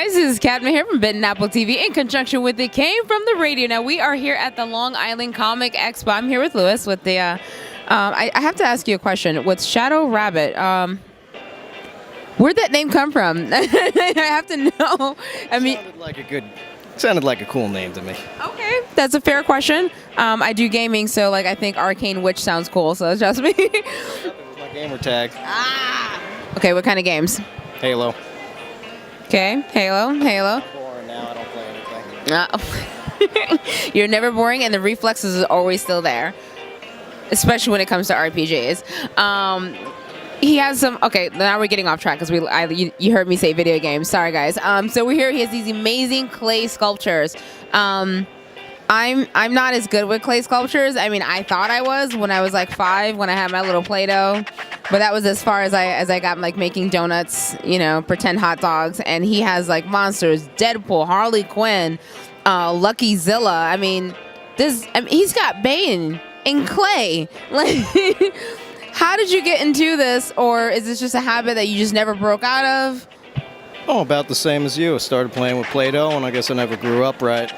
guys, this is Cadma here from Bitten Apple TV in conjunction with It Came From The Radio. Now we are here at the Long Island Comic Expo. I'm here with Lewis with the, I have to ask you a question. With Shadow Rabbit, where'd that name come from? I have to know. I mean, sounded like a cool name to me. Okay, that's a fair question. I do gaming, so like I think Arcane Witch sounds cool, so trust me. It was my gamer tag. Okay, what kind of games? Halo. Okay, Halo. Boring now, I don't play anything. You're never boring, and the reflexes are always still there, especially when it comes to RPGs. He has some. Okay, now we're getting off track because you heard me say video games. Sorry, guys. So we're here. He has these amazing clay sculptures. I'm not as good with clay sculptures. I mean, I thought I was when I was like 5 when I had my little Play-Doh, but that was as far as I got, like making donuts, you know, pretend hot dogs. And he has like monsters, Deadpool, Harley Quinn, Lucky Zilla. I mean, he's got Bane in clay. Like, how did you get into this, or is this just a habit that you just never broke out of? Oh, about the same as you. I started playing with Play-Doh, and I guess I never grew up right.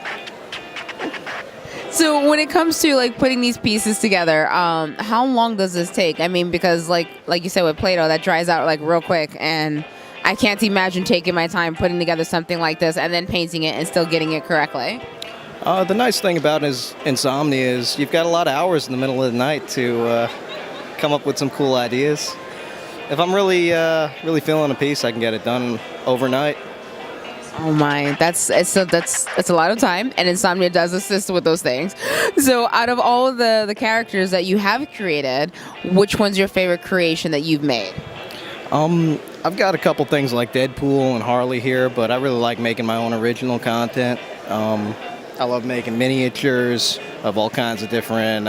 So when it comes to like putting these pieces together, how long does this take? I mean, because like you said with Play-Doh, that dries out like real quick, and I can't imagine taking my time putting together something like this and then painting it and still getting it correctly. The nice thing about insomnia is you've got a lot of hours in the middle of the night to come up with some cool ideas. If I'm really feeling a piece, I can get it done overnight. Oh my, that's a lot of time, and insomnia does assist with those things. So out of all of the characters that you have created, which one's your favorite creation that you've made? I've got a couple things like Deadpool and Harley here, but I really like making my own original content. I love making miniatures of all kinds of different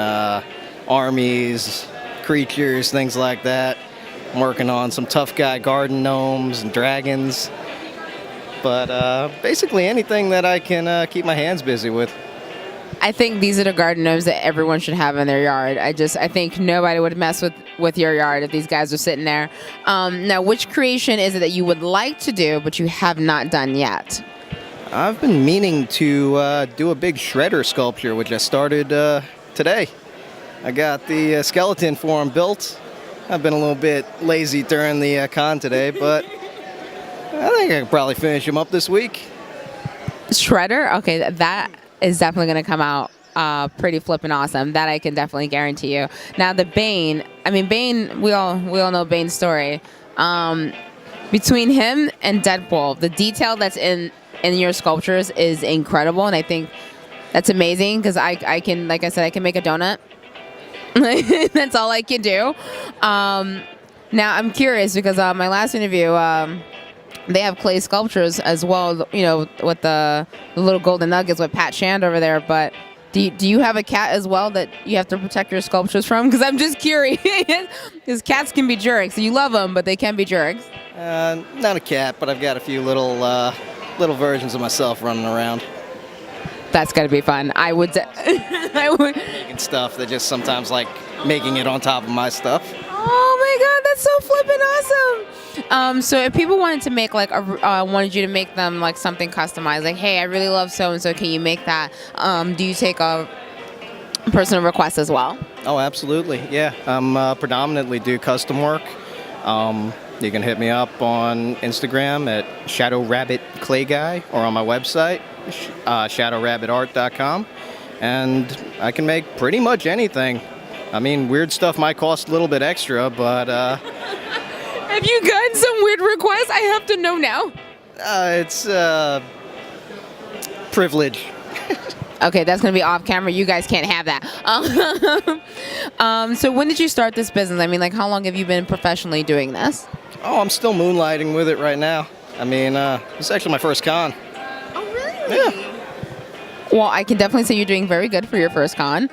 armies, creatures, things like that. I'm working on some tough guy garden gnomes and dragons. But basically anything that I can keep my hands busy with. I think these are the garden gnomes that everyone should have in their yard. I think nobody would mess with your yard if these guys are sitting there. Now, which creation is it that you would like to do but you have not done yet? I've been meaning to do a big shredder sculpture, which I started today. I got the skeleton for him built. I've been a little bit lazy during the con today, but I think I could probably finish him up this week. Shredder? Okay, that is definitely going to come out pretty flippin' awesome. That I can definitely guarantee you. Now the Bane, I mean Bane, we all know Bane's story. Between him and Deadpool, the detail that's in your sculptures is incredible, and I think that's amazing because I can, like I said, I can make a donut. That's all I can do. Now I'm curious because my last interview, they have clay sculptures as well, you know, with the little golden nuggets with Pat Shand over there. But do you have a cat as well that you have to protect your sculptures from? Because I'm just curious. Because cats can be jerks. You love them, but they can be jerks. Not a cat, but I've got a few little versions of myself running around. That's got to be fun. I would. Making stuff that just sometimes like making it on top of my stuff. Oh my God, that's so flippin' awesome. So if people wanted to make like wanted you to make them like something customized, like, hey, I really love so and so, can you make that? Do you take a personal request as well? Oh, absolutely. Yeah, predominantly do custom work. You can hit me up on Instagram at Shadow Rabbit Clay Guy or on my website, shadowrabbitart.com, and I can make pretty much anything. I mean, weird stuff might cost a little bit extra, but have you gotten some weird requests? I have to know now. It's privilege. Okay, that's going to be off camera. You guys can't have that. So when did you start this business? I mean, like, how long have you been professionally doing this? Oh, I'm still moonlighting with it right now. I mean, it's actually my first con. Oh, really? Yeah. Well, I can definitely say you're doing very good for your first con,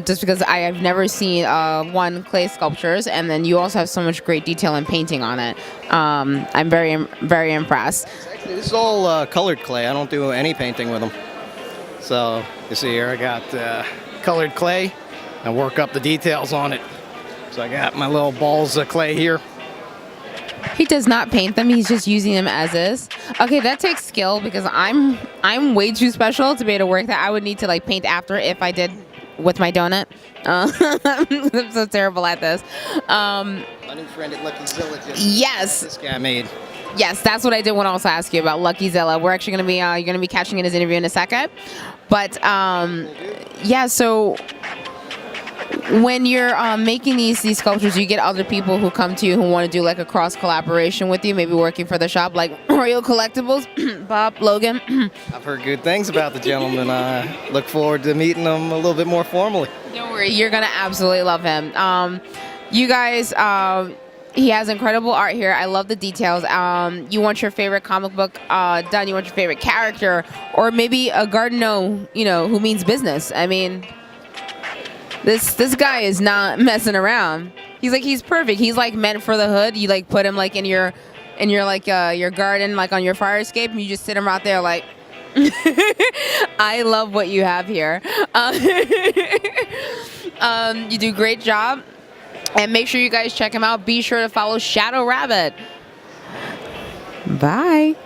just because I have never seen one clay sculptures, and then you also have so much great detail and painting on it. I'm very, very impressed. Actually, this is all colored clay. I don't do any painting with them. So you see here, I got colored clay and work up the details on it. So I got my little balls of clay here. He does not paint them. He's just using them as is. Okay, that takes skill because I'm way too special to be able to work that. I would need to like paint after if I did with my donut. I'm so terrible at this. My new friend at Lucky Zilla just Yes. this guy made. Yes, that's what I did want to also ask you about Lucky Zilla. We're actually going to be you're going to be catching in his interview in a second. But yeah, so when you're making these sculptures, you get other people who come to you who want to do like a cross collaboration with you, maybe working for the shop, like Royal Collectibles, Bob, Logan. I've heard good things about the gentleman. I look forward to meeting him a little bit more formally. Don't worry, you're gonna absolutely love him. You guys, he has incredible art here. I love the details. You want your favorite comic book done? You want your favorite character, or maybe a Gardeno, who means business. I mean, this guy is not messing around. He's perfect. He's like meant for the hood. You like put him like in your like your garden, like on your fire escape, and you just sit him right there like. I love what you have here. You do a great job. And make sure you guys check him out. Be sure to follow Shadow Rabbit. Bye.